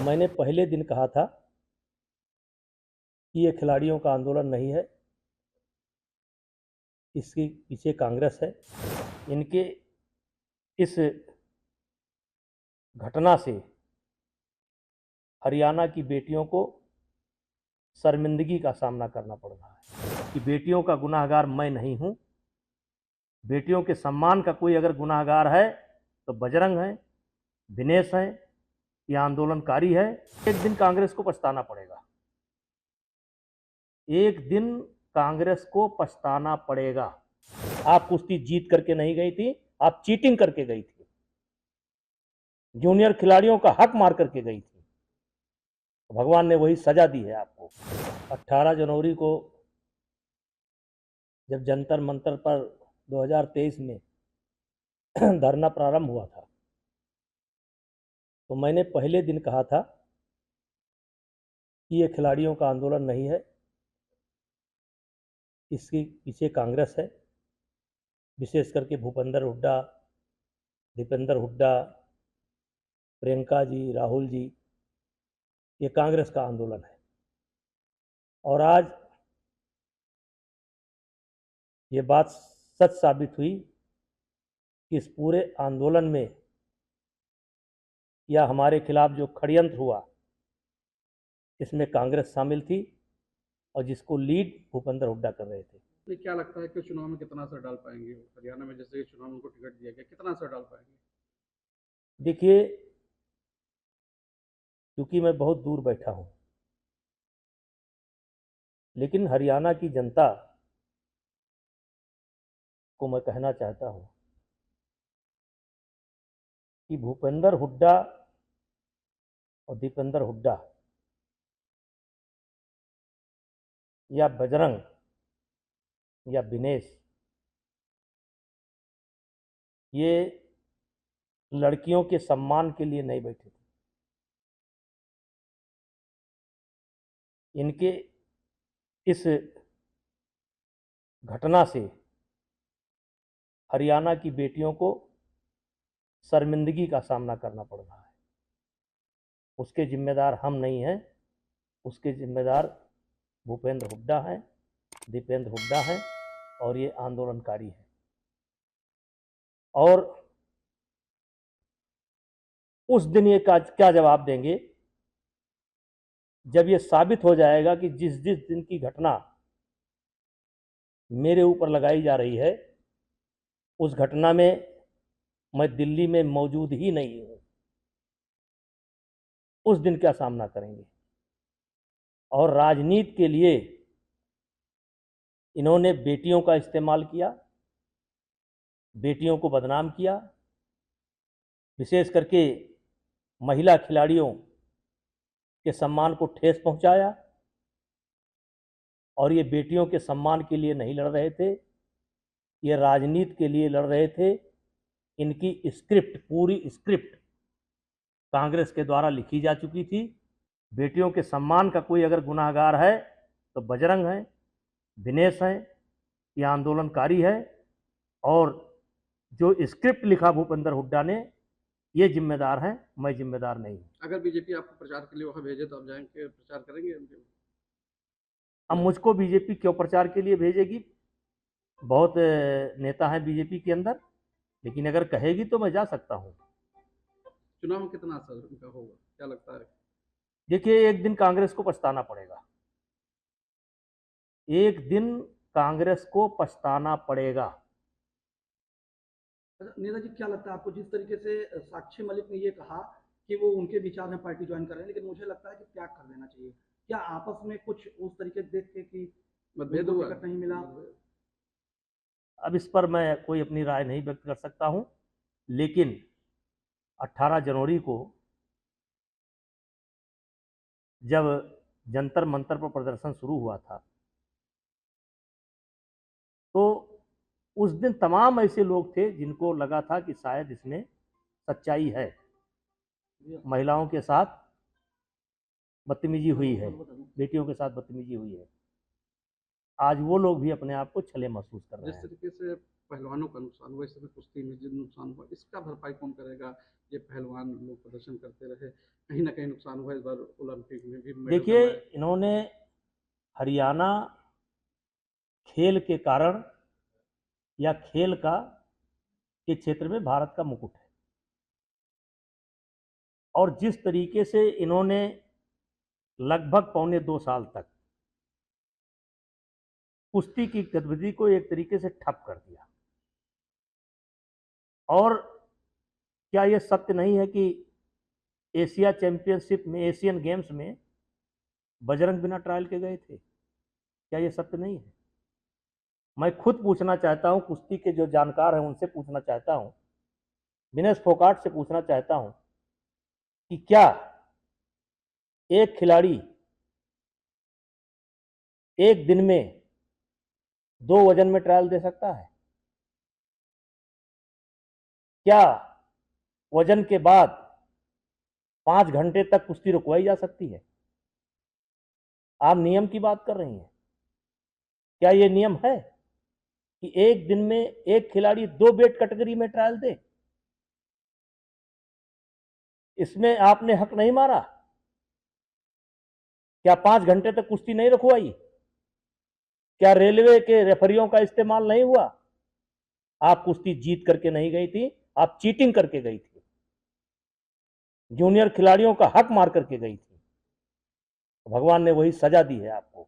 मैंने पहले दिन कहा था कि ये खिलाड़ियों का आंदोलन नहीं है, इसके पीछे कांग्रेस है। इनके इस घटना से हरियाणा की बेटियों को शर्मिंदगी का सामना करना पड़ रहा है कि बेटियों का गुनाहगार मैं नहीं हूं। बेटियों के सम्मान का कोई अगर गुनाहगार है तो बजरंग है, दिनेश है, या आंदोलनकारी है। एक दिन कांग्रेस को पछताना पड़ेगा, एक दिन कांग्रेस को पछताना पड़ेगा। आप कुश्ती जीत करके नहीं गई थी, आप चीटिंग करके गई थी, जूनियर खिलाड़ियों का हक मार करके गई थी। भगवान ने वही सजा दी है आपको। 18 जनवरी को जब जंतर मंतर पर 2023 में धरना प्रारंभ हुआ था, तो मैंने पहले दिन कहा था कि ये खिलाड़ियों का आंदोलन नहीं है, इसके पीछे कांग्रेस है। विशेष करके भूपेंद्र हुड्डा, दीपेंद्र हुड्डा, प्रियंका जी, राहुल जी, ये कांग्रेस का आंदोलन है। और आज ये बात सच साबित हुई कि इस पूरे आंदोलन में या हमारे खिलाफ जो षड्यंत्र हुआ, इसमें कांग्रेस शामिल थी और जिसको लीड भूपेंद्र हुड्डा कर रहे थे। ये क्या लगता है कि चुनाव में कितना असर डाल पाएंगे हरियाणा में? जैसे चुनाव में उनको टिकट दिया गया, कितना असर डाल पाएंगे? देखिए, क्योंकि मैं बहुत दूर बैठा हूं, लेकिन हरियाणा की जनता को मैं कहना चाहता हूं कि भूपेंद्र हुड्डा और दीपेंद्र हुड्डा या बजरंग या दिनेश, ये लड़कियों के सम्मान के लिए नहीं बैठे थे। इनके इस घटना से हरियाणा की बेटियों को शर्मिंदगी का सामना करना पड़ रहा है। उसके जिम्मेदार हम नहीं हैं, उसके जिम्मेदार भूपेंद्र हुड्डा हैं, दीपेंद्र हुड्डा हैं और ये आंदोलनकारी हैं। और उस दिन ये क्या जवाब देंगे जब ये साबित हो जाएगा कि जिस जिस दिन की घटना मेरे ऊपर लगाई जा रही है, उस घटना में मैं दिल्ली में मौजूद ही नहीं हूं। उस दिन क्या सामना करेंगे? और राजनीति के लिए इन्होंने बेटियों का इस्तेमाल किया, बेटियों को बदनाम किया, विशेष करके महिला खिलाड़ियों के सम्मान को ठेस पहुंचाया। और ये बेटियों के सम्मान के लिए नहीं लड़ रहे थे, ये राजनीति के लिए लड़ रहे थे। इनकी स्क्रिप्ट, पूरी स्क्रिप्ट कांग्रेस के द्वारा लिखी जा चुकी थी। बेटियों के सम्मान का कोई अगर गुनाहगार है तो बजरंग है, दिनेश है, या आंदोलनकारी है। और जो स्क्रिप्ट लिखा भूपेंद्र हुड्डा ने, ये जिम्मेदार हैं, मैं जिम्मेदार नहीं हूं। अगर बीजेपी आपको प्रचार के लिए वहां भेजे तो आप जाएंगे, प्रचार करेंगे उनके? अब मुझको बीजेपी क्यों प्रचार के लिए भेजेगी? बहुत नेता हैं बीजेपी के अंदर, लेकिन अगर कहेगी तो मैं जा सकता हूं। चुनाव में कितना असर उनका होगा, क्या लगता है? देखिए, एक दिन कांग्रेस को पछताना पड़ेगा, एक दिन कांग्रेस को पछताना पड़ेगा। नेता जी, क्या लगता है आपको, जिस तरीके से साक्षी मलिक ने ये कहा कि वो उनके विचार में पार्टी ज्वाइन कर रहे हैं, लेकिन मुझे लगता है कि त्याग कर देना चाहिए, क्या आपस में कुछ उस तरीके से देख के कि मतभेद हुआ, टिकट नहीं मिला? अब इस पर मैं कोई अपनी राय नहीं व्यक्त कर सकता हूं, लेकिन 18 जनवरी को जब जंतर मंतर पर प्रदर्शन शुरू हुआ था, तो उस दिन तमाम ऐसे लोग थे जिनको लगा था कि शायद इसमें सच्चाई है, महिलाओं के साथ बदतमीजी हुई है, बेटियों के साथ बदतमीजी हुई है। आज वो लोग भी अपने आप को छले महसूस कर रहे हैं। जिस तरीके से पहलवानों का नुकसान हुआ, इस समय कुश्ती में जो नुकसान हुआ इसका भरपाई कौन करेगा? ये पहलवान लोग प्रदर्शन करते रहे, कहीं ना कहीं नुकसान हुआ। इस बार ओलंपिक में भी मेडल देखिए, करवाए। इन्होंने हरियाणा खेल के कारण या खेल का के क्षेत्र में भारत का मुकुट है, और जिस तरीके से इन्होंने लगभग 2.25 साल तक कुश्ती की गतिविधि को एक तरीके से ठप कर दिया, और क्या यह सत्य नहीं है कि एशिया चैंपियनशिप में, एशियन गेम्स में बजरंग बिना ट्रायल के गए थे? क्या यह सत्य नहीं है? मैं खुद पूछना चाहता हूं, कुश्ती के जो जानकार हैं उनसे पूछना चाहता हूं, विनेश फोगाट से पूछना चाहता हूं कि क्या एक खिलाड़ी एक दिन में 2 वजन में ट्रायल दे सकता है? क्या वजन के बाद 5 घंटे तक कुश्ती रुकवाई जा सकती है? आप नियम की बात कर रही हैं। क्या यह नियम है कि एक दिन में एक खिलाड़ी 2 वेट कैटेगरी में ट्रायल दे? इसमें आपने हक नहीं मारा? क्या 5 घंटे तक कुश्ती नहीं रखवाई? क्या रेलवे के रेफरियों का इस्तेमाल नहीं हुआ? आप कुश्ती जीत करके नहीं गई थी, आप चीटिंग करके गई थी, जूनियर खिलाड़ियों का हक मार करके गई थी। भगवान ने वही सजा दी है आपको।